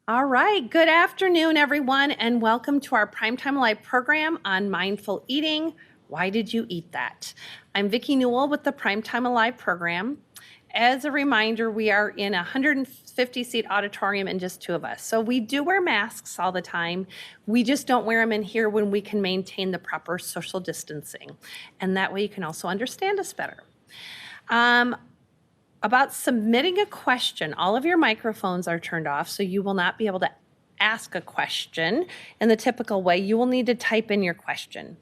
All right, good afternoon, everyone, and welcome to our Primetime Alive program on mindful eating. Why did you eat that? I'm Vicki Newell with the Primetime Alive program. As a reminder, we are in a 150-seat auditorium and just two of us. So we do wear masks all the time. We just don't wear them in here when we can maintain the proper social distancing. And that way you can also understand us better. About submitting a question, all of your microphones are turned off, so you will not be able to ask a question in the typical way. You will need to type in your question.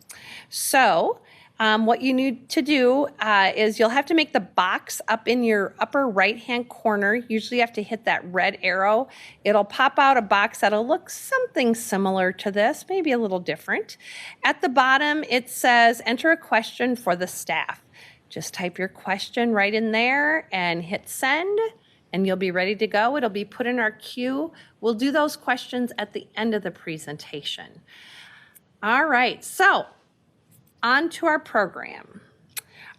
So what you need to do is you'll have to make the box up in your upper right-hand corner. Usually you have to hit that red arrow. It'll pop out a box that'll look something similar to this, maybe a little different. At the bottom, it says, enter a question for the staff. Just type your question right in there and hit send, and you'll be ready to go. It'll be put in our queue. We'll do those questions at the end of the presentation. All right, so on to our program.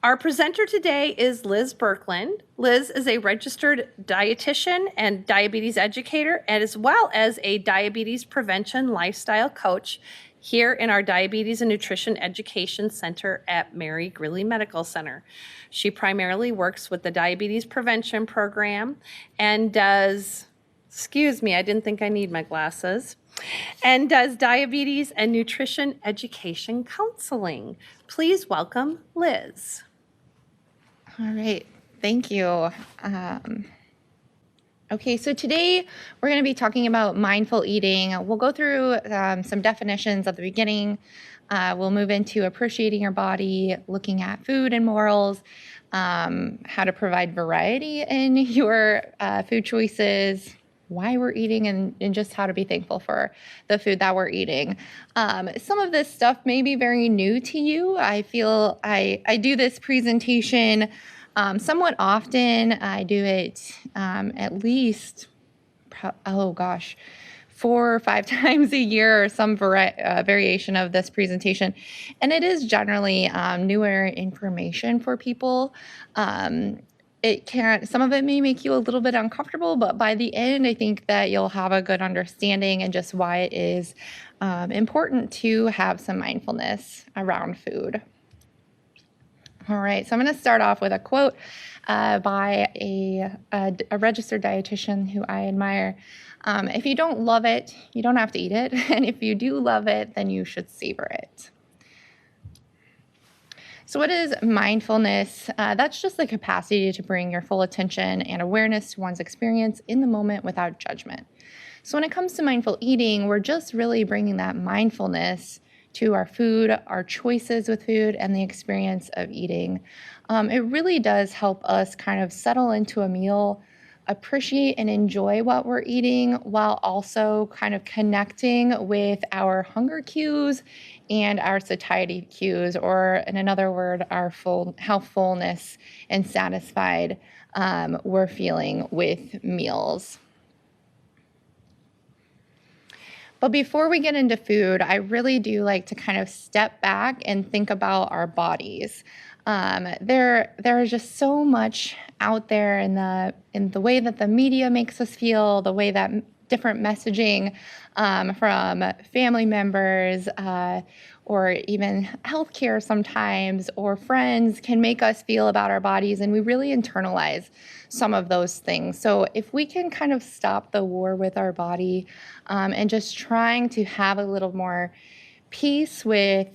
Our presenter today is Liz Burkland. Liz is a registered dietitian and diabetes educator, and as well as a diabetes prevention lifestyle coach here in our Diabetes and Nutrition Education Center at Mary Greeley Medical Center. She primarily works with the Diabetes Prevention Program and does, excuse me, I didn't think I need my glasses, and does Diabetes and Nutrition Education Counseling. Please welcome Liz. All right, thank you. Okay, so today we're going to be talking about mindful eating. We'll go through some definitions at the beginning. We'll move into appreciating your body, looking at food and morals, how to provide variety in your food choices, why we're eating, and just how to be thankful for the food that we're eating. Some of this stuff may be very new to you. I feel I do this presentation somewhat often. I do it at least, 4 or 5 times a year, or some variation of this presentation. And it is generally newer information for people. Some of it may make you a little bit uncomfortable, but by the end, I think that you'll have a good understanding and just why it is important to have some mindfulness around food. All right, so I'm going to start off with a quote by a registered dietitian who I admire. If you don't love it, you don't have to eat it. And if you do love it, then you should savor it. So what is mindfulness? That's just the capacity to bring your full attention and awareness to one's experience in the moment without judgment. So when it comes to mindful eating, we're just really bringing that mindfulness to our food, our choices with food, and the experience of eating. It really does help us kind of settle into a meal, appreciate and enjoy what we're eating, while also kind of connecting with our hunger cues and our satiety cues, or in another word, how fullness and satisfied we're feeling with meals. But before we get into food, I really do like to kind of step back and think about our bodies. There is just so much out there in the way that the media makes us feel, the way that different messaging from family members or even healthcare sometimes, or friends, can make us feel about our bodies, and we really internalize some of those things. So if we can kind of stop the war with our body and just trying to have a little more peace with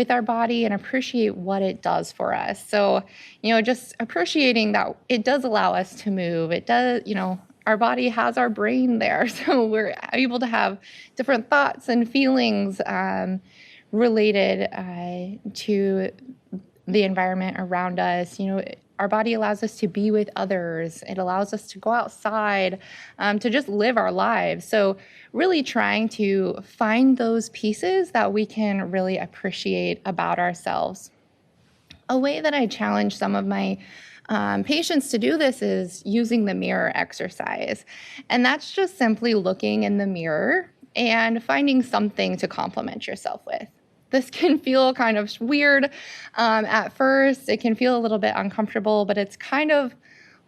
our body and appreciate what it does for us. So, just appreciating that it does allow us to move. It does, our body has our brain there. So we're able to have different thoughts and feelings related to the environment around us. Our body allows us to be with others. It allows us to go outside, to just live our lives. So really trying to find those pieces that we can really appreciate about ourselves. A way that I challenge some of my patients to do this is using the mirror exercise. And that's just simply looking in the mirror and finding something to compliment yourself with. This can feel kind of weird at first. It can feel a little bit uncomfortable, but it's kind of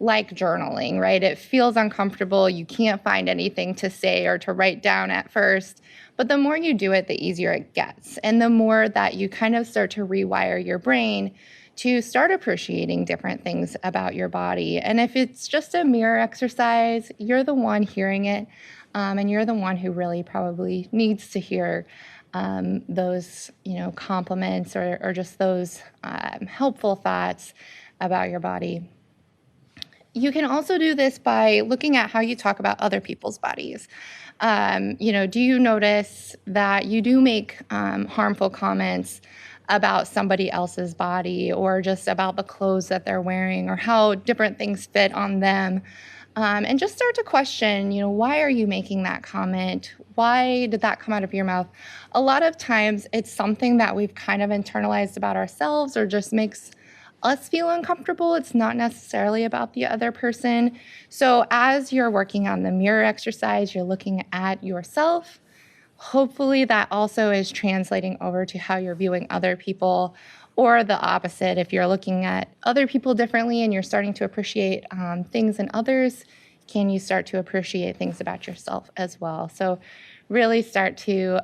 like journaling, right? It feels uncomfortable. You can't find anything to say or to write down at first. But the more you do it, the easier it gets. And the more that you kind of start to rewire your brain to start appreciating different things about your body. And if it's just a mirror exercise, you're the one hearing it, and you're the one who really probably needs to hear those, compliments or just those helpful thoughts about your body. You can also do this by looking at how you talk about other people's bodies. Do you notice that you do make harmful comments about somebody else's body, or just about the clothes that they're wearing, or how different things fit on them? And just start to question, why are you making that comment? Why did that come out of your mouth? A lot of times it's something that we've kind of internalized about ourselves, or just makes us feel uncomfortable. It's not necessarily about the other person. So as you're working on the mirror exercise, you're looking at yourself. Hopefully that also is translating over to how you're viewing other people, or the opposite. If you're looking at other people differently and you're starting to appreciate things in others, can you start to appreciate things about yourself as well? So really start to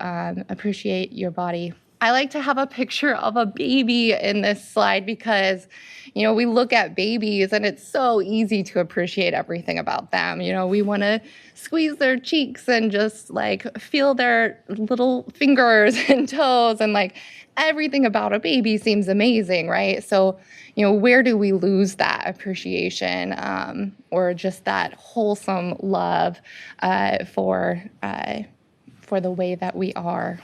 appreciate your body. I like to have a picture of a baby in this slide because, we look at babies and it's so easy to appreciate everything about them. We want to squeeze their cheeks and just feel their little fingers and toes, and everything about a baby seems amazing, right? So, where do we lose that appreciation or just that wholesome love for the way that we are?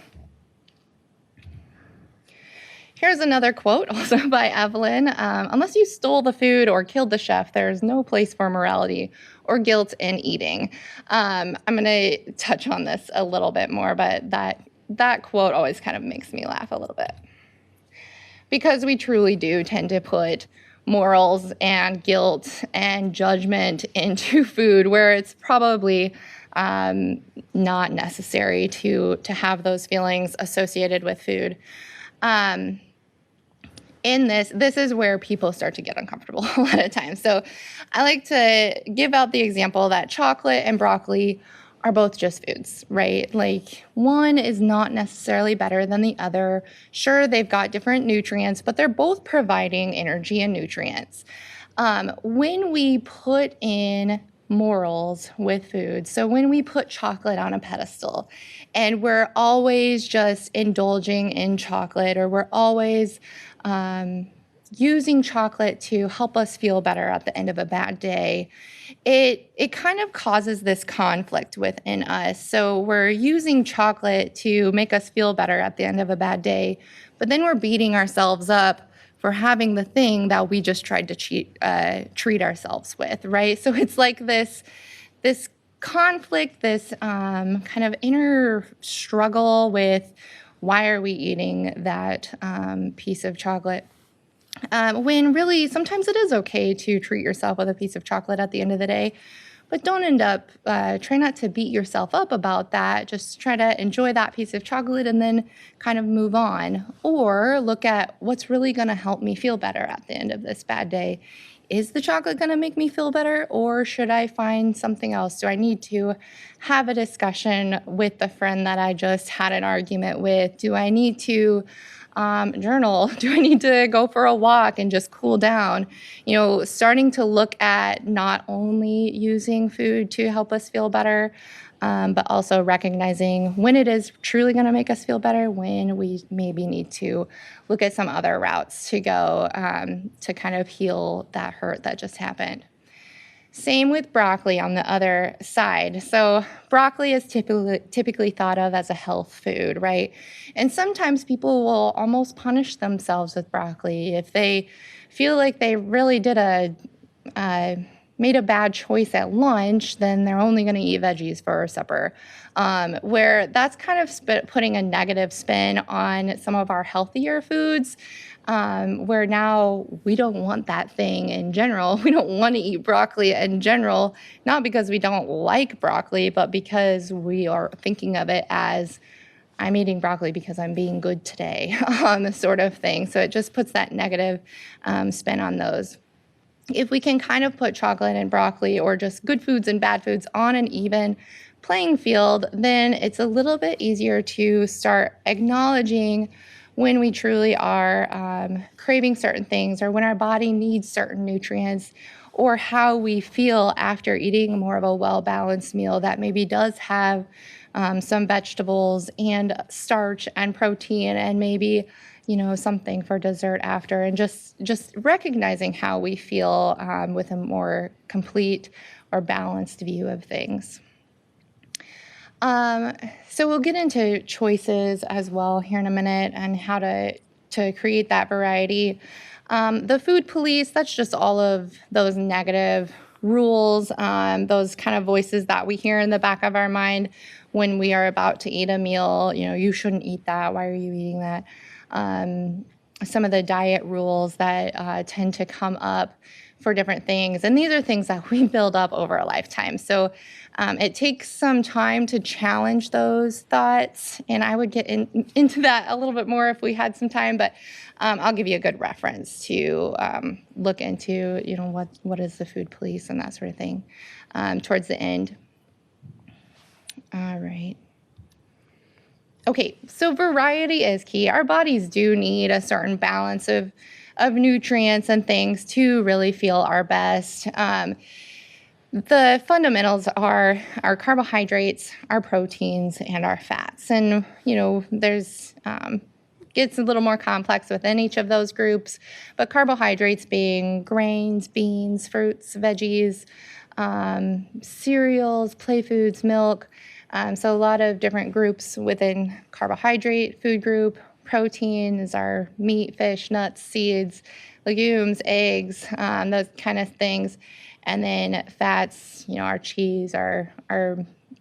Here's another quote, also by Evelyn. Unless you stole the food or killed the chef, there's no place for morality or guilt in eating. I'm going to touch on this a little bit more, but that quote always kind of makes me laugh a little bit. Because we truly do tend to put morals and guilt and judgment into food, where it's probably not necessary to have those feelings associated with food. In this is where people start to get uncomfortable a lot of times. So I like to give out the example that chocolate and broccoli are both just foods, right? One is not necessarily better than the other. Sure, they've got different nutrients, but they're both providing energy and nutrients. When we put in morals with food, so when we put chocolate on a pedestal and we're always just indulging in chocolate, or we're always using chocolate to help us feel better at the end of a bad day, it kind of causes this conflict within us. So we're using chocolate to make us feel better at the end of a bad day, but then we're beating ourselves up for having the thing that we just tried to treat ourselves with, right? So it's like this conflict, this kind of inner struggle with, why are we eating that piece of chocolate? When really, sometimes it is okay to treat yourself with a piece of chocolate at the end of the day, but don't end up, try not to beat yourself up about that. Just try to enjoy that piece of chocolate and then kind of move on. Or look at what's really going to help me feel better at the end of this bad day. Is the chocolate going to make me feel better, or should I find something else? Do I need to have a discussion with the friend that I just had an argument with? Do I need to journal? Do I need to go for a walk and just cool down? Starting to look at not only using food to help us feel better, but also recognizing when it is truly going to make us feel better, when we maybe need to look at some other routes to go to kind of heal that hurt that just happened. Same with broccoli on the other side. So broccoli is typically thought of as a health food, right? And sometimes people will almost punish themselves with broccoli if they feel like they really made a bad choice at lunch, then they're only going to eat veggies for supper. Where that's kind of putting a negative spin on some of our healthier foods, where now we don't want that thing in general. We don't want to eat broccoli in general, not because we don't like broccoli, but because we are thinking of it as, I'm eating broccoli because I'm being good today, sort of thing. So it just puts that negative spin on those. if we can kind of put chocolate and broccoli or just good foods and bad foods on an even playing field, then it's a little bit easier to start acknowledging when we truly are craving certain things, or when our body needs certain nutrients, or how we feel after eating more of a well-balanced meal that maybe does have some vegetables and starch and protein, and maybe something for dessert after, and just recognizing how we feel with a more complete or balanced view of things. So we'll get into choices as well here in a minute, and how to create that variety. The food police, that's just all of those negative rules, those kind of voices that we hear in the back of our mind when we are about to eat a meal. You shouldn't eat that. Why are you eating that? Some of the diet rules that tend to come up for different things. And these are things that we build up over a lifetime. So it takes some time to challenge those thoughts. And I would get into that a little bit more if we had some time, but I'll give you a good reference to look into, what is the food police and that sort of thing towards the end. All right. Okay, so variety is key. Our bodies do need a certain balance of nutrients and things to really feel our best. The fundamentals are our carbohydrates, our proteins, and our fats. And, there's gets a little more complex within each of those groups, but carbohydrates being grains, beans, fruits, veggies, cereals, play foods, milk. So a lot of different groups within carbohydrate food group. Protein is our meat, fish, nuts, seeds, legumes, eggs, those kind of things. And then fats, our cheese, our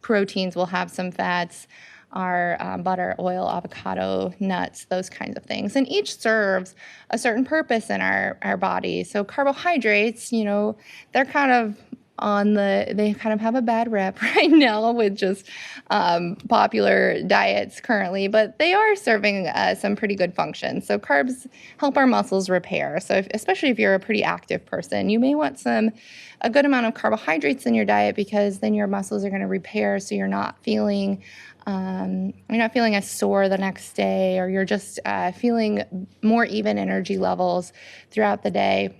proteins will have some fats, our butter, oil, avocado, nuts, those kinds of things. And each serves a certain purpose in our body. So carbohydrates, they're kind of they kind of have a bad rep right now with just popular diets currently, but they are serving some pretty good functions. So carbs help our muscles repair. So especially if you're a pretty active person, you may want a good amount of carbohydrates in your diet, because then your muscles are going to repair, so you're not feeling as sore the next day, or you're just feeling more even energy levels throughout the day.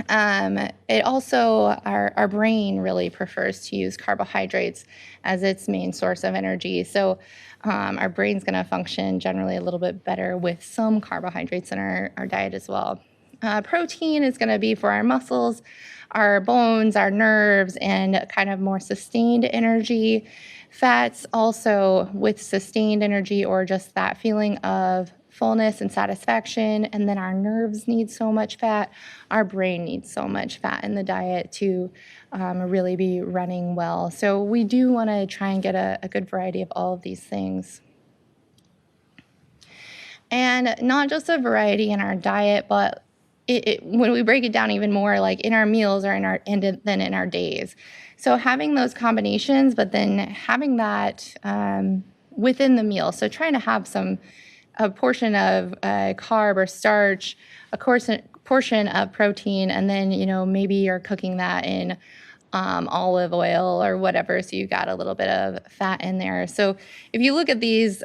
It also, our brain really prefers to use carbohydrates as its main source of energy. So our brain's going to function generally a little bit better with some carbohydrates in our diet as well. Protein is going to be for our muscles, our bones, our nerves, and kind of more sustained energy. Fats also with sustained energy, or just that feeling of fullness and satisfaction. And then our nerves need so much fat. Our brain needs so much fat in the diet to really be running well. So we do want to try and get a good variety of all of these things. And not just a variety in our diet, but when we break it down even more, like in our meals or then in our days. So having those combinations, but then having that within the meal. So trying to have a portion of carb or starch, a portion of protein, and then, maybe you're cooking that in olive oil or whatever, so you got a little bit of fat in there. So if you look at these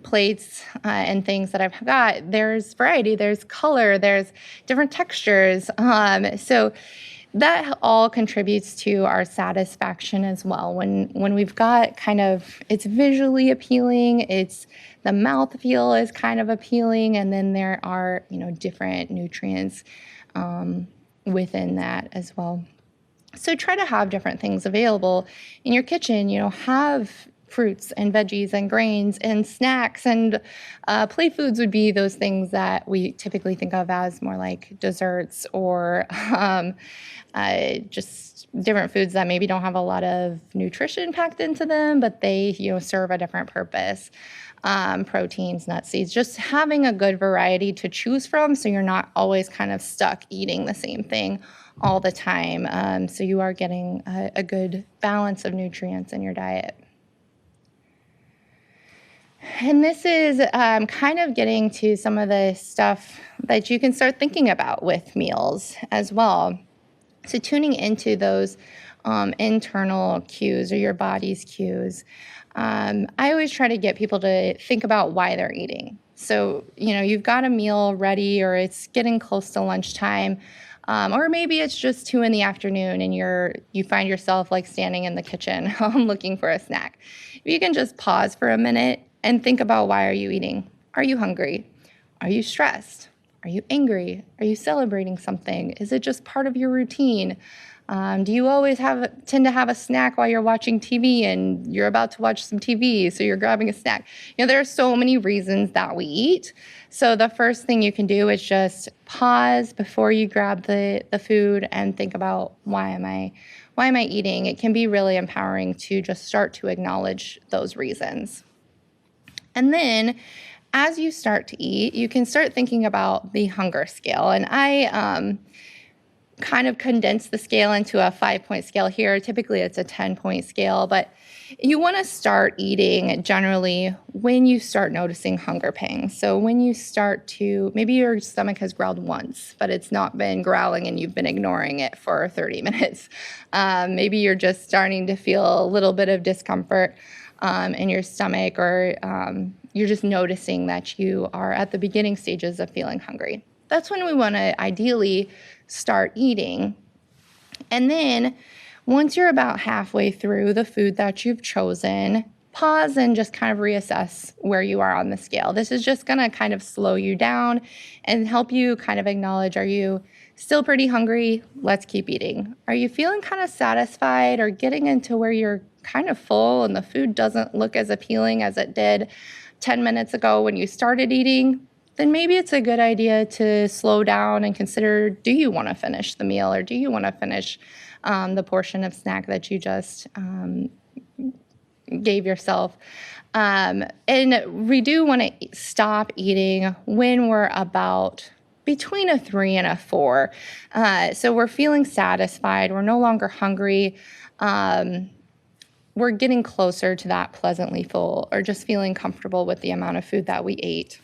plates and things that I've got, there's variety, there's color, there's different textures. So that all contributes to our satisfaction as well. When we've got it's visually appealing, the mouthfeel is kind of appealing, and then there are, different nutrients within that as well. So try to have different things available in your kitchen. Have fruits and veggies and grains and snacks, and play foods would be those things that we typically think of as more like desserts, or just different foods that maybe don't have a lot of nutrition packed into them, but they serve a different purpose. Proteins, nuts, seeds, just having a good variety to choose from, so you're not always kind of stuck eating the same thing all the time. So you are getting a good balance of nutrients in your diet. And this is kind of getting to some of the stuff that you can start thinking about with meals as well. So tuning into those internal cues or your body's cues. I always try to get people to think about why they're eating. So, you've got a meal ready or it's getting close to lunchtime. Or maybe it's just 2 in the afternoon and you find yourself like standing in the kitchen looking for a snack. If you can just pause for a minute and think about, why are you eating? Are you hungry? Are you stressed? Are you angry? Are you celebrating something? Is it just part of your routine? Do you always tend to have a snack while you're watching TV and you're about to watch some TV, so you're grabbing a snack? There are so many reasons that we eat. So the first thing you can do is just pause before you grab the food and think about, why am I eating? It can be really empowering to just start to acknowledge those reasons. And then as you start to eat, you can start thinking about the hunger scale. And I kind of condense the scale into a 5-point scale here. Typically, it's a 10-point scale, but you want to start eating generally when you start noticing hunger pangs. So when you start to, maybe your stomach has growled once, but it's not been growling and you've been ignoring it for 30 minutes. Maybe you're just starting to feel a little bit of discomfort in your stomach, or you're just noticing that you are at the beginning stages of feeling hungry. That's when we want to ideally start eating. And then once you're about halfway through the food that you've chosen, pause and just kind of reassess where you are on the scale. This is just going to kind of slow you down and help you kind of acknowledge, are you still pretty hungry? Let's keep eating. Are you feeling kind of satisfied or getting into where you're kind of full and the food doesn't look as appealing as it did 10 minutes ago when you started eating? Then maybe it's a good idea to slow down and consider, do you want to finish the meal, or do you want to finish the portion of snack that you just gave yourself? And we do want to stop eating when we're about between a 3 and a 4. So we're feeling satisfied. We're no longer hungry. We're getting closer to that pleasantly full, or just feeling comfortable with the amount of food that we ate.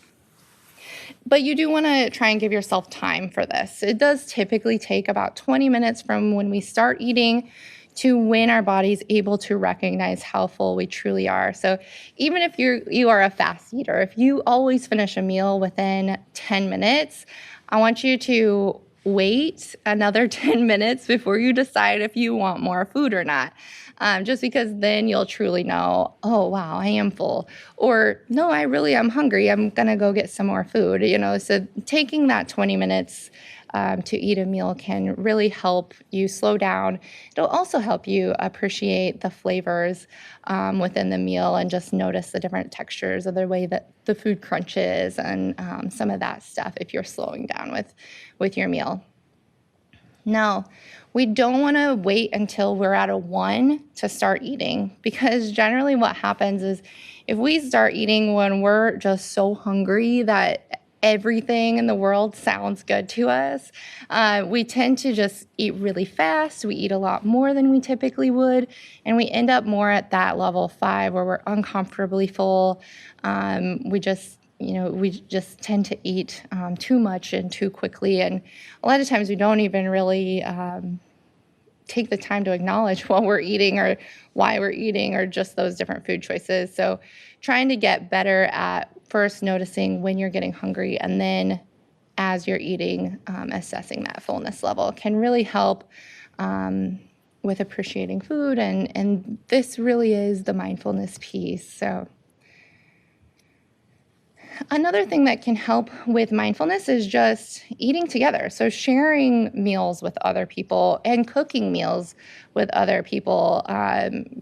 But you do want to try and give yourself time for this. It does typically take about 20 minutes from when we start eating to when our body's able to recognize how full we truly are. So even if you are a fast eater, if you always finish a meal within 10 minutes, I want you to wait another 10 minutes before you decide if you want more food or not. Just because then you'll truly know, oh, wow, I am full. Or, no, I really am hungry. I'm going to go get some more food. So taking that 20 minutes to eat a meal can really help you slow down. It'll also help you appreciate the flavors within the meal and just notice the different textures of the way that the food crunches and some of that stuff if you're slowing down with your meal. Now, we don't want to wait until we're at a 1 to start eating, because generally what happens is if we start eating when we're just so hungry that everything in the world sounds good to us, we tend to just eat really fast. We eat a lot more than we typically would, and we end up more at that level 5 where we're uncomfortably full. We just tend to eat too much and too quickly. And a lot of times we don't even really take the time to acknowledge what we're eating or why we're eating, or just those different food choices. So trying to get better at first noticing when you're getting hungry, and then as you're eating, assessing that fullness level can really help with appreciating food. And this really is the mindfulness piece. So another thing that can help with mindfulness is just eating together. So sharing meals with other people and cooking meals with other people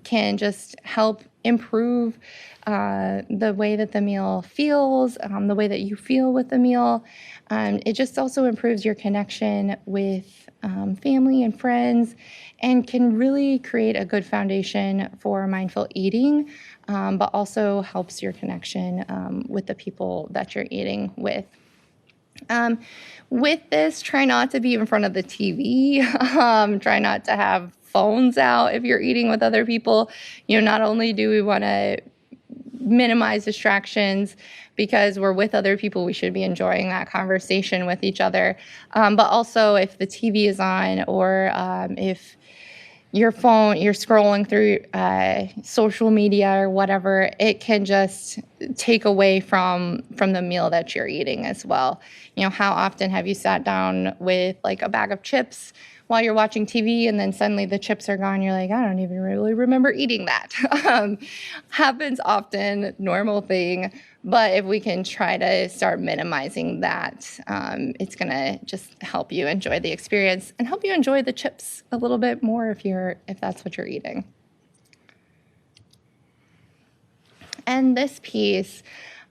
can just help improve the way that the meal feels, the way that you feel with the meal. It just also improves your connection with family and friends, and can really create a good foundation for mindful eating, but also helps your connection with the people that you're eating with. With this, try not to be in front of the TV. Try not to have phones out if you're eating with other people. Not only do we want to minimize distractions because we're with other people. We should be enjoying that conversation with each other. But also if the TV is on, or if your phone, you're scrolling through social media or whatever, it can just take away from the meal that you're eating as well. How often have you sat down with like a bag of chips while you're watching TV, and then suddenly the chips are gone? You're like, I don't even really remember eating that. Happens often, normal thing. But if we can try to start minimizing that, it's going to just help you enjoy the experience and help you enjoy the chips a little bit more if that's what you're eating. And this piece,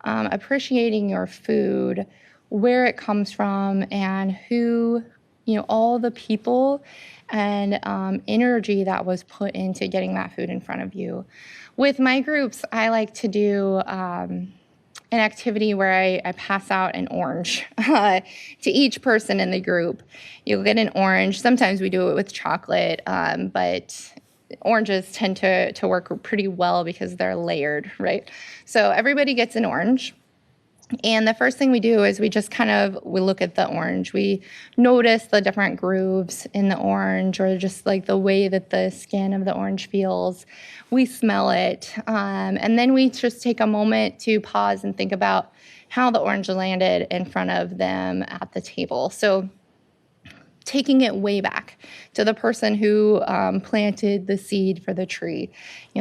appreciating your food, where it comes from, and who, all the people and energy that was put into getting that food in front of you. With my groups, I like to do an activity where I pass out an orange to each person in the group. You'll get an orange. Sometimes we do it with chocolate, but oranges tend to work pretty well because they're layered, right? So everybody gets an orange. And the first thing we do is we look at the orange. We notice the different grooves in the orange, or just like the way that the skin of the orange feels. We smell it. And then we just take a moment to pause and think about how the orange landed in front of them at the table. So taking it way back to the person who planted the seed for the tree.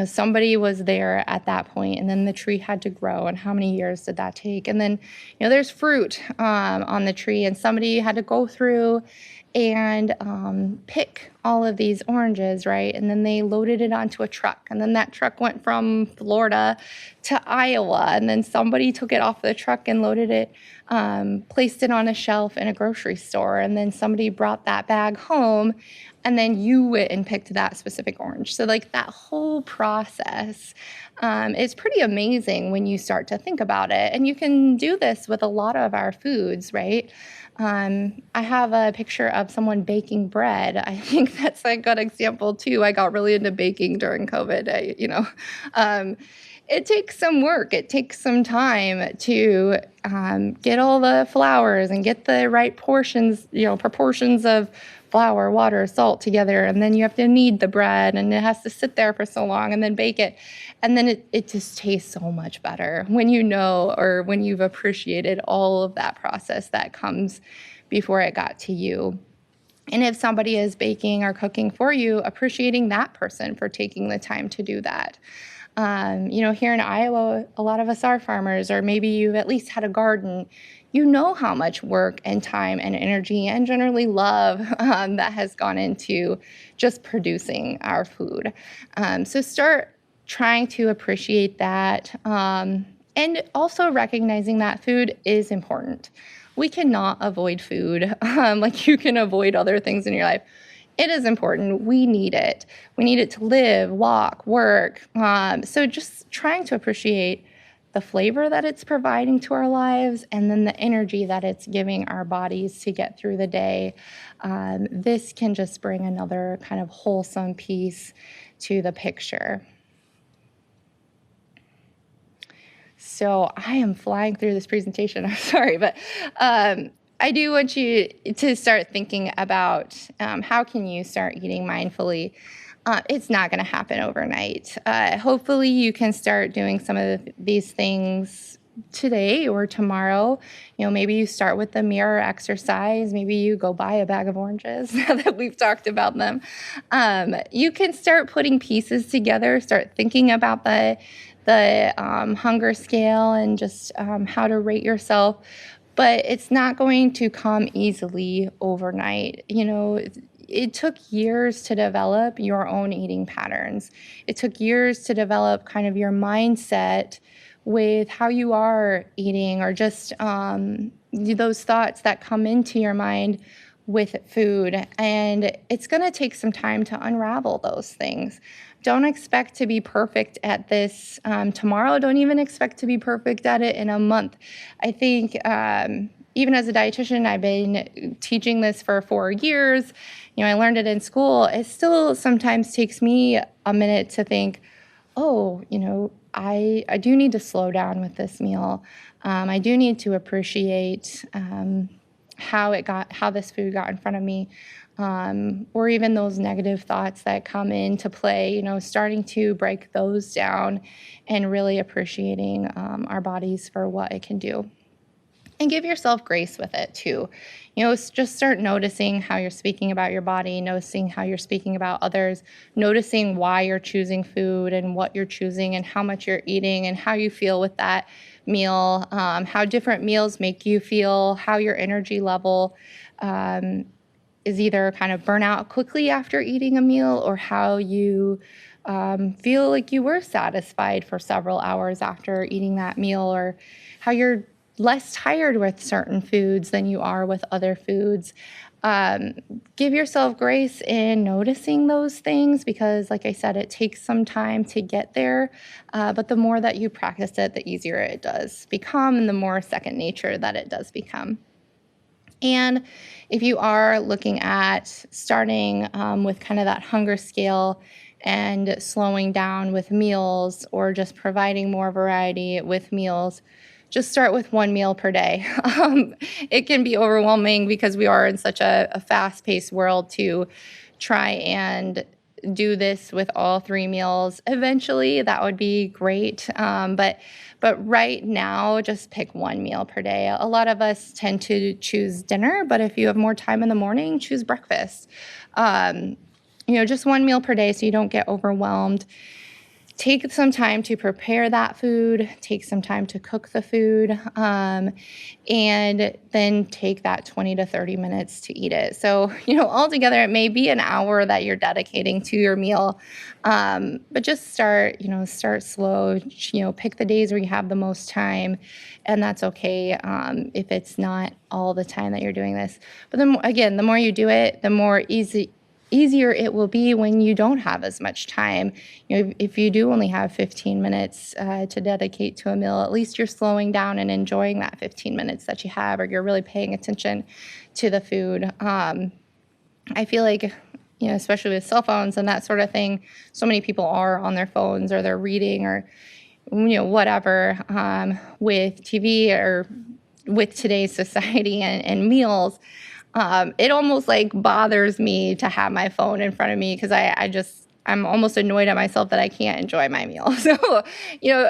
Somebody was there at that point, and then the tree had to grow, and how many years did that take? And then, there's fruit on the tree, and somebody had to go through and pick all of these oranges, right? And then they loaded it onto a truck, and then that truck went from Florida to Iowa, and then somebody took it off the truck and loaded it, placed it on a shelf in a grocery store, and then somebody brought that bag home, and then you went and picked that specific orange. So like that whole process is pretty amazing when you start to think about it. And you can do this with a lot of our foods, right? I have a picture of someone baking bread. I think that's a good example too. I got really into baking during COVID. It takes some work. It takes some time to get all the flours and get the right portions, proportions of flour, water, salt together. And then you have to knead the bread, and it has to sit there for so long, and then bake it. And then it just tastes so much better when you know, or when you've appreciated all of that process that comes before it got to you. And if somebody is baking or cooking for you, appreciating that person for taking the time to do that. Here in Iowa, a lot of us are farmers, or maybe you've at least had a garden. You know how much work and time and energy and generally love that has gone into just producing our food. So start trying to appreciate that, and also recognizing that food is important. We cannot avoid food like you can avoid other things in your life. It is important. We need it. We need it to live, walk, work. So just trying to appreciate the flavor that it's providing to our lives, and then the energy that it's giving our bodies to get through the day. This can just bring another kind of wholesome piece to the picture. So I am flying through this presentation. I'm sorry, but I do want you to start thinking about how can you start eating mindfully. It's not going to happen overnight. Hopefully you can start doing some of these things today or tomorrow. Maybe you start with the mirror exercise. Maybe you go buy a bag of oranges now that we've talked about them. You can start putting pieces together, start thinking about the hunger scale and just how to rate yourself. But it's not going to come easily overnight. It took years to develop your own eating patterns. It took years to develop kind of your mindset with how you are eating, or just those thoughts that come into your mind with food. And it's going to take some time to unravel those things. Don't expect to be perfect at this tomorrow. Don't even expect to be perfect at it in a month. I think even as a dietitian, I've been teaching this for 4 years. I learned it in school. It still sometimes takes me a minute to think, I do need to slow down with this meal. I do need to appreciate how this food got in front of me, or even those negative thoughts that come into play, starting to break those down and really appreciating our bodies for what it can do. And give yourself grace with it too. Just start noticing how you're speaking about your body, noticing how you're speaking about others, noticing why you're choosing food and what you're choosing and how much you're eating and how you feel with that meal, how different meals make you feel, how your energy level is either kind of burn out quickly after eating a meal, or how you feel like you were satisfied for several hours after eating that meal, or how you're less tired with certain foods than you are with other foods. Give yourself grace in noticing those things, because like I said, it takes some time to get there, but the more that you practice it, the easier it does become, and the more second nature that it does become. And if you are looking at starting with kind of that hunger scale and slowing down with meals, or just providing more variety with meals, just start with one meal per day. It can be overwhelming because we are in such a fast-paced world to try and do this with all 3 meals. Eventually, that would be great. But right now, just pick one meal per day. A lot of us tend to choose dinner, but if you have more time in the morning, choose breakfast. Just one meal per day so you don't get overwhelmed. Take some time to prepare that food, take some time to cook the food, and then take that 20 to 30 minutes to eat it. So, altogether, it may be an hour that you're dedicating to your meal, but just start slow, pick the days where you have the most time, and that's okay if it's not all the time that you're doing this. But then, again, the more you do it, the more easier it will be when you don't have as much time. If you do only have 15 minutes to dedicate to a meal, at least you're slowing down and enjoying that 15 minutes that you have, or you're really paying attention to the food. I feel like, especially with cell phones and that sort of thing, so many people are on their phones, or they're reading, or whatever, with TV or with today's society and meals. It almost bothers me to have my phone in front of me, because I'm almost annoyed at myself that I can't enjoy my meal. So,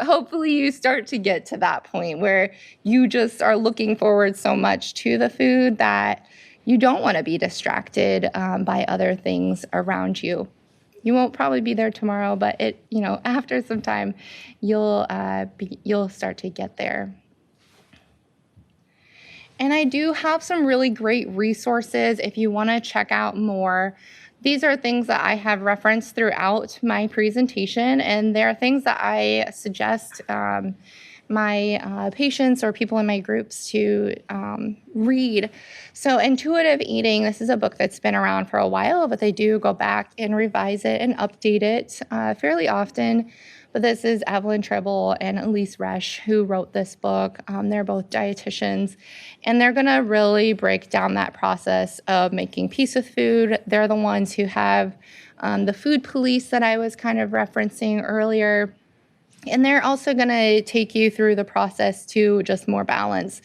hopefully you start to get to that point where you just are looking forward so much to the food that you don't want to be distracted by other things around you. You won't probably be there tomorrow, but after some time, you'll start to get there. And I do have some really great resources if you want to check out more. These are things that I have referenced throughout my presentation, and they're things that I suggest my patients or people in my groups to read. So Intuitive Eating, this is a book that's been around for a while, but they do go back and revise it and update it fairly often. But this is Evelyn Tribble and Elise Resch who wrote this book. They're both dietitians, and they're going to really break down that process of making peace with food. They're the ones who have the food police that I was kind of referencing earlier. And they're also going to take you through the process to just more balance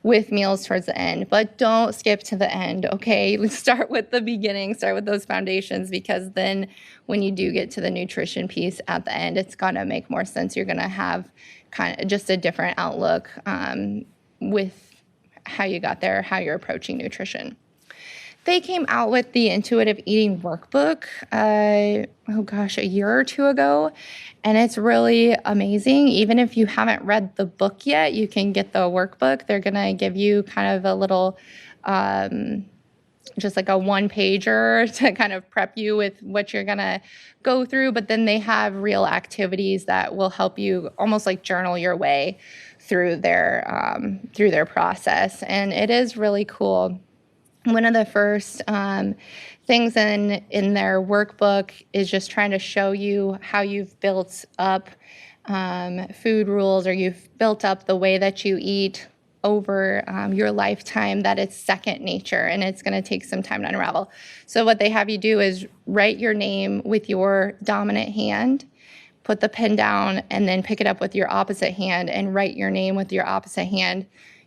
with meals towards the end. But don't skip to the end, okay? Let's start with the beginning, start with those foundations, because then when you do get to the nutrition piece at the end, it's going to make more sense. You're going to have kind of just a different outlook with how you got there, how you're approaching nutrition. They came out with the Intuitive Eating Workbook, a year or two ago, and it's really amazing. Even if you haven't read the book yet, you can get the workbook. They're going to give you kind of a little, just like a one-pager to kind of prep you with what you're going to go through, but then they have real activities that will help you almost like journal your way through their process, and it is really cool. One of the first things in their workbook is just trying to show you how you've built up food rules, or you've built up the way that you eat over your lifetime, that it's second nature, and it's going to take some time to unravel. So what they have you do is write your name with your dominant hand, put the pen down, and then pick it up with your opposite hand and write your name with your opposite hand.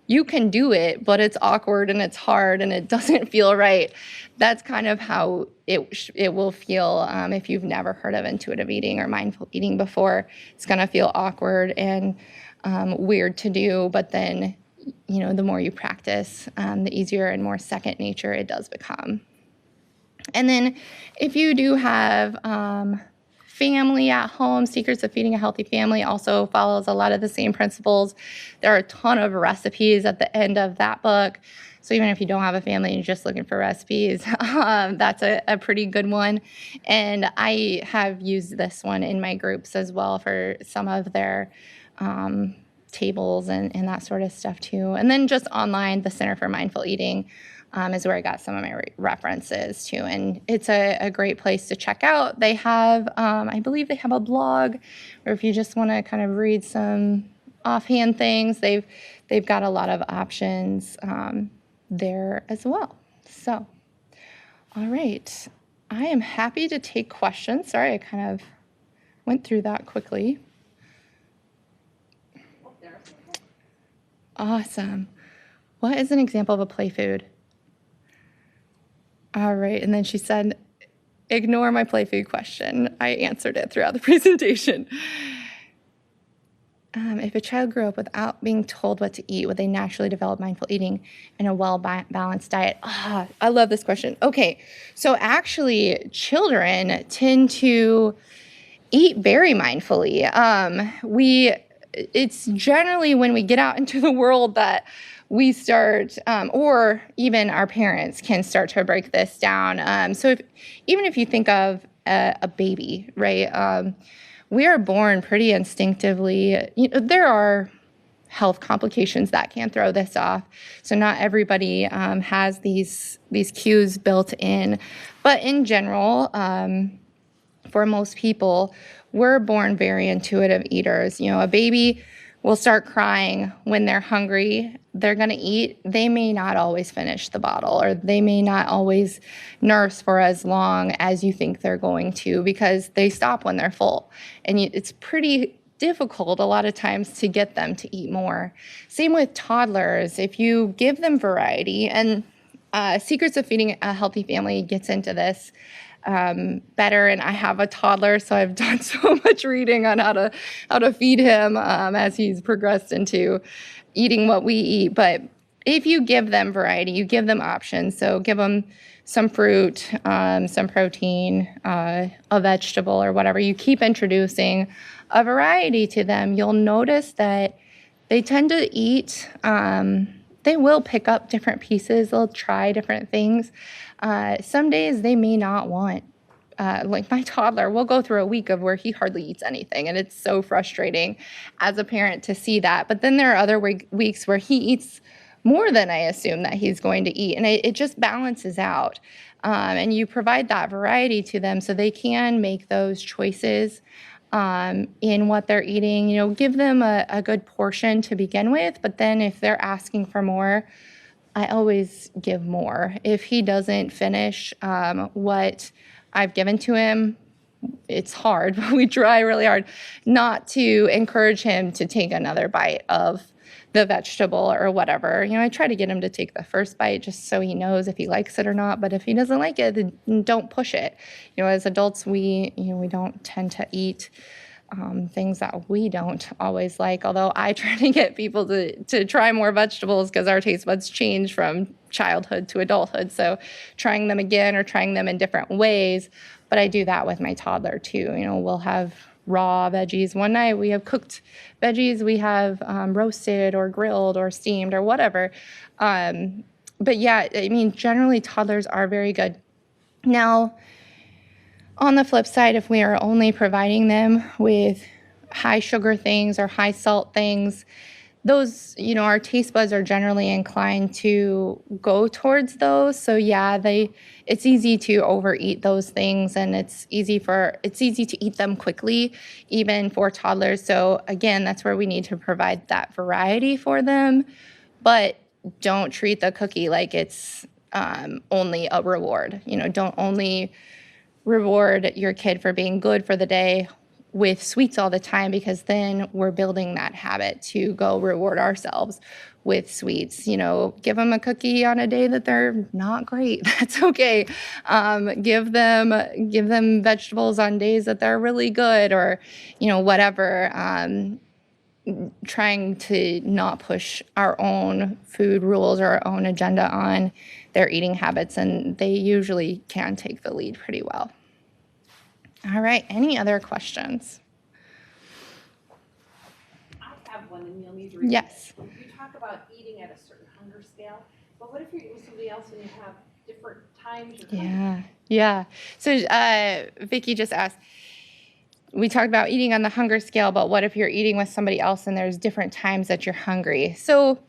You can do it, but it's awkward and it's hard and it doesn't feel right. That's kind of how it will feel if you've never heard of intuitive eating or mindful eating before. It's going to feel awkward and weird to do, but then, the more you practice, the easier and more second nature it does become. And then if you do have family at home, Secrets of Feeding a Healthy Family also follows a lot of the same principles. There are a ton of recipes at the end of that book. So even if you don't have a family and you're just looking for recipes, that's a pretty good one. And I have used this one in my groups as well for some of their tables and that sort of stuff too. And then just online, the Center for Mindful Eating is where I got some of my references too. And it's a great place to check out. They have, I believe they have a blog, or if you just want to kind of read some offhand things, they've got a lot of options there as well. So, all right. I am happy to take questions. Sorry, I kind of went through that quickly. Awesome. What is an example of a play food? All right. And then she said, ignore my play food question. I answered it throughout the presentation. If a child grew up without being told what to eat, would they naturally develop mindful eating and a well-balanced diet? I love this question. Okay. So actually, children tend to eat very mindfully. It's generally when we get out into the world that we start, or even our parents can start to break this down. So even if you think of a baby, right, we are born pretty instinctively. There are health complications that can throw this off. So not everybody has these cues built in. But in general, for most people, we're born very intuitive eaters. A baby will start crying when they're hungry. They're going to eat. They may not always finish the bottle, or they may not always nurse for as long as you think they're going to, because they stop when they're full. And it's pretty difficult a lot of times to get them to eat more. Same with toddlers. If you give them variety, and Secrets of Feeding a Healthy Family gets into this better, and I have a toddler, so I've done so much reading on how to feed him as he's progressed into eating what we eat. But if you give them variety, you give them options. So give them some fruit, some protein, a vegetable, or whatever. You keep introducing a variety to them. You'll notice that they tend to eat. They will pick up different pieces. They'll try different things. Some days they may not want, like my toddler will go through a week of where he hardly eats anything. And it's so frustrating as a parent to see that. But then there are other weeks where he eats more than I assume that he's going to eat. And it just balances out. And you provide that variety to them so they can make those choices in what they're eating. Give them a good portion to begin with. But then if they're asking for more, I always give more. If he doesn't finish what I've given to him, it's hard, but we try really hard not to encourage him to take another bite of the vegetable or whatever. I try to get him to take the first bite just so he knows if he likes it or not. But if he doesn't like it, then don't push it. As adults, we don't tend to eat things that we don't always like, although I try to get people to try more vegetables because our taste buds change from childhood to adulthood. So trying them again or trying them in different ways. But I do that with my toddler too. We'll have raw veggies. One night we have cooked veggies. We have roasted or grilled or steamed or whatever. But yeah, generally toddlers are very good. Now, on the flip side, if we are only providing them with high sugar things or high salt things, those, our taste buds are generally inclined to go towards those. So yeah, it's easy to overeat those things, and it's easy to eat them quickly, even for toddlers. So again, that's where we need to provide that variety for them, but don't treat the cookie like it's only a reward. Don't only reward your kid for being good for the day with sweets all the time, because then we're building that habit to go reward ourselves with sweets. Give them a cookie on a day that they're not great. That's okay. Give them vegetables on days that they're really good, or whatever. Trying to not push our own food rules or our own agenda on their eating habits, and they usually can take the lead pretty well. All right, any other questions? I have one, and you'll need to repeat Yes. it. You talk about eating at a certain hunger scale, but what if you're eating with somebody else and you have different times? Yeah. So Vicky just asked, we talked about eating on the hunger scale, but what if you're eating with somebody else and there's different times that you're hungry? So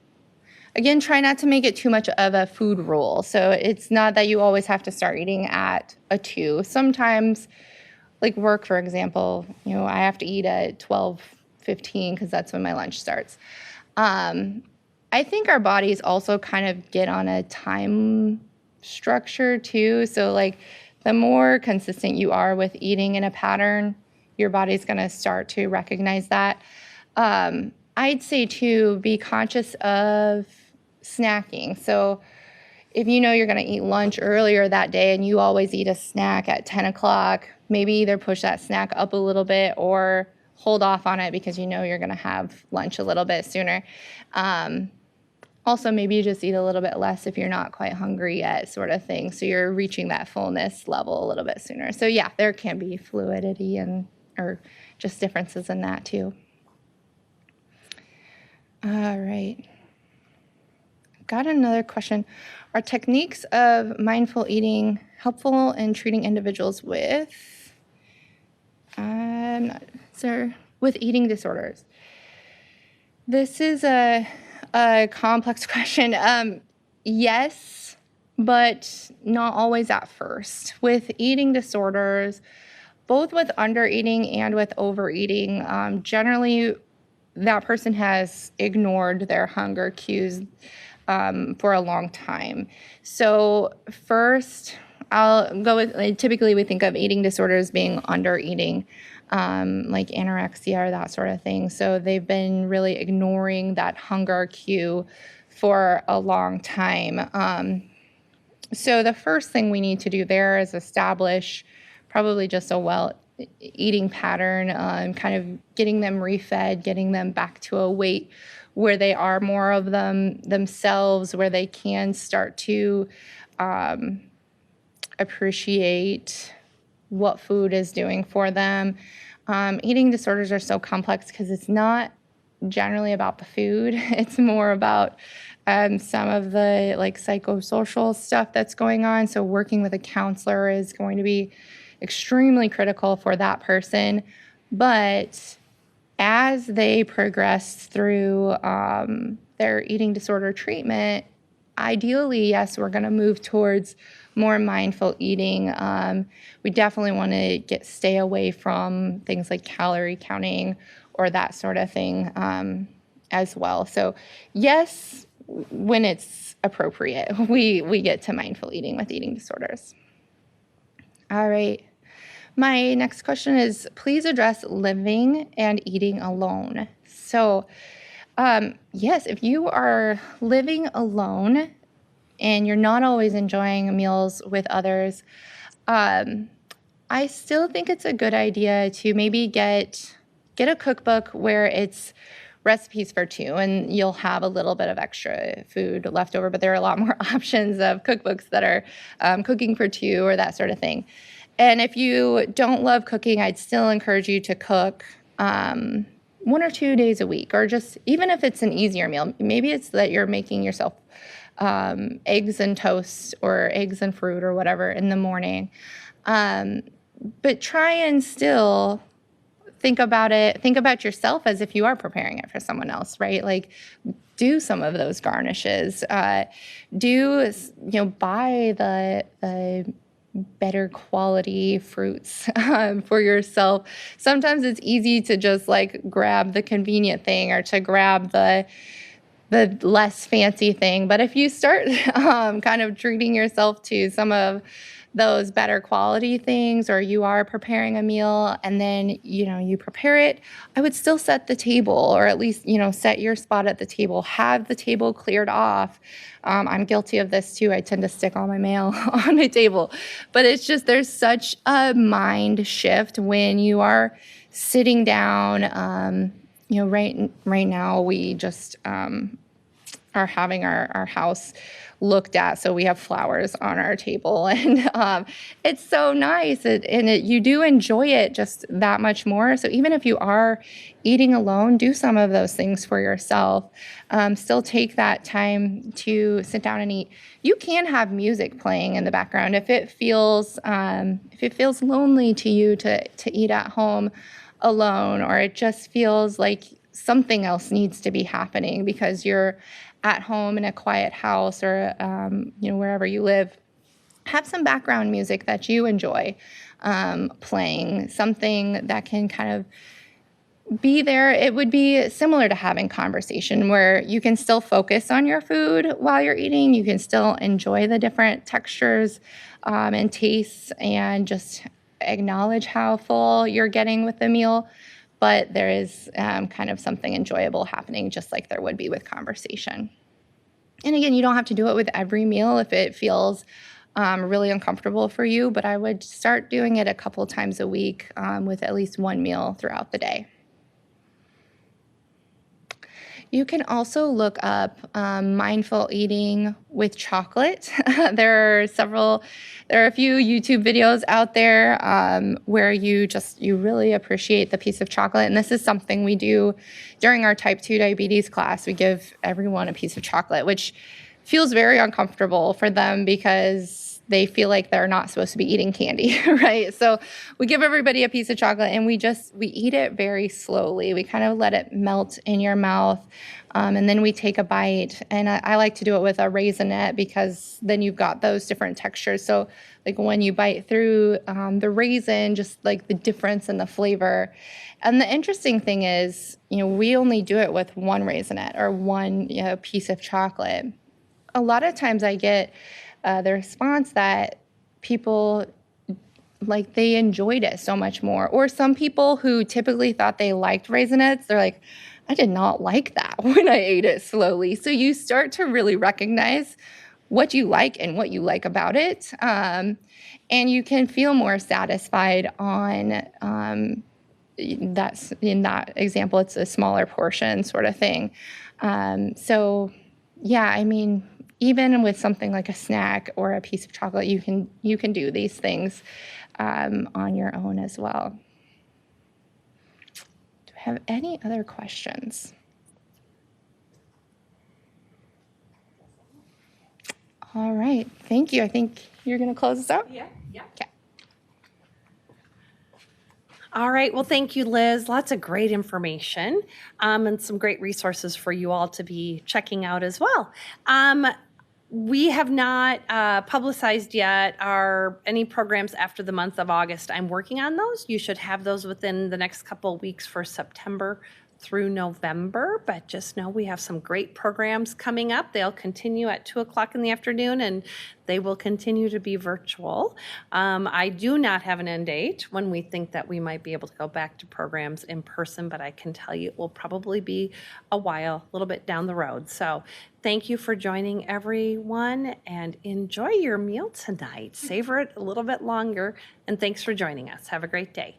again, try not to make it too much of a food rule. So it's not that you always have to start eating at a 2. Sometimes, like work, for example, I have to eat at 12:15 because that's when my lunch starts. I think our bodies also kind of get on a time structure too. So like the more consistent you are with eating in a pattern, your body's going to start to recognize that. I'd say too, be conscious of snacking. So if you're going to eat lunch earlier that day and you always eat a snack at 10 o'clock, maybe either push that snack up a little bit or hold off on it because you're going to have lunch a little bit sooner. Also, maybe you just eat a little bit less if you're not quite hungry yet, sort of thing. So you're reaching that fullness level a little bit sooner. So yeah, there can be fluidity or just differences in that too. All right. Got another question. Are techniques of mindful eating helpful in treating individuals with eating disorders? This is a complex question. Yes, but not always at first. With eating disorders, both with undereating and with overeating, generally that person has ignored their hunger cues for a long time. So first, I'll go with, typically we think of eating disorders being undereating, like anorexia or that sort of thing. So they've been really ignoring that hunger cue for a long time. So the first thing we need to do there is establish probably just a eating pattern, kind of getting them refed, getting them back to a weight where they are more of themselves, where they can start to appreciate what food is doing for them. Eating disorders are so complex because it's not generally about the food. It's more about some of the psychosocial stuff that's going on. So working with a counselor is going to be extremely critical for that person. But as they progress through their eating disorder treatment, ideally, yes, we're going to move towards more mindful eating. We definitely want to stay away from things like calorie counting or that sort of thing as well. So yes, when it's appropriate, we get to mindful eating with eating disorders. All right. My next question is, please address living and eating alone. So yes, if you are living alone and you're not always enjoying meals with others, I still think it's a good idea to maybe get a cookbook where it's recipes for 2, and you'll have a little bit of extra food left over, but there are a lot more options of cookbooks that are cooking for 2 or that sort of thing. And if you don't love cooking, I'd still encourage you to cook 1 or 2 days a week, or just even if it's an easier meal. Maybe it's that you're making yourself eggs and toast or eggs and fruit or whatever in the morning. But try and still think about yourself as if you are preparing it for someone else, right? Like, do some of those garnishes. Buy the better quality fruits for yourself. Sometimes it's easy to just grab the convenient thing or to grab the less fancy thing. But if you start kind of treating yourself to some of those better quality things, or you are preparing a meal and then, you prepare it, I would still set the table, or at least, set your spot at the table, have the table cleared off. I'm guilty of this too. I tend to stick all my mail on my table, but it's just, there's such a mind shift when you are sitting down. Right now we just are having our house looked at, so we have flowers on our table, and it's so nice, you do enjoy it just that much more. So even if you are eating alone, do some of those things for yourself. Still take that time to sit down and eat. You can have music playing in the background if it feels lonely to you to eat at home alone, or it just feels like something else needs to be happening because you're at home in a quiet house, or wherever you live. Have some background music that you enjoy playing, something that can kind of be there. It would be similar to having conversation, where you can still focus on your food while you're eating. You can still enjoy the different textures and tastes, and just acknowledge how full you're getting with the meal. But there is kind of something enjoyable happening, just like there would be with conversation. And again, you don't have to do it with every meal if it feels really uncomfortable for you, but I would start doing it a couple times a week with at least one meal throughout the day. You can also look up mindful eating with chocolate. There are a few YouTube videos out there where you really appreciate the piece of chocolate. And this is something we do during our type 2 diabetes class. We give everyone a piece of chocolate, which feels very uncomfortable for them because they feel like they're not supposed to be eating candy, right? So we give everybody a piece of chocolate, and we eat it very slowly. We kind of let it melt in your mouth, and then we take a bite. And I like to do it with a raisinette, because then you've got those different textures. So like when you bite through the raisin, just like the difference in the flavor. And the interesting thing is, we only do it with one raisinette or one piece of chocolate. A lot of times I get the response that people, like, they enjoyed it so much more. Or some people who typically thought they liked raisinettes, they're like, I did not like that when I ate it slowly. So you start to really recognize what you like and what you like about it. And you can feel more satisfied on that's in that example, it's a smaller portion sort of thing. So yeah, I mean, even with something like a snack or a piece of chocolate, you can do these things on your own as well. Do I have any other questions? All right, thank you. I think you're going to close us out? Yeah. Okay. All right. Well, thank you, Liz. Lots of great information and some great resources for you all to be checking out as well. We have not publicized yet any programs after the month of August. I'm working on those. You should have those within the next couple of weeks for September through November, but just know we have some great programs coming up. They'll continue at 2:00 in the afternoon, and they will continue to be virtual. I do not have an end date when we think that we might be able to go back to programs in person, but I can tell you it will probably be a while, a little bit down the road. So thank you for joining, everyone, and enjoy your meal tonight. Savor it a little bit longer, and thanks for joining us. Have a great day.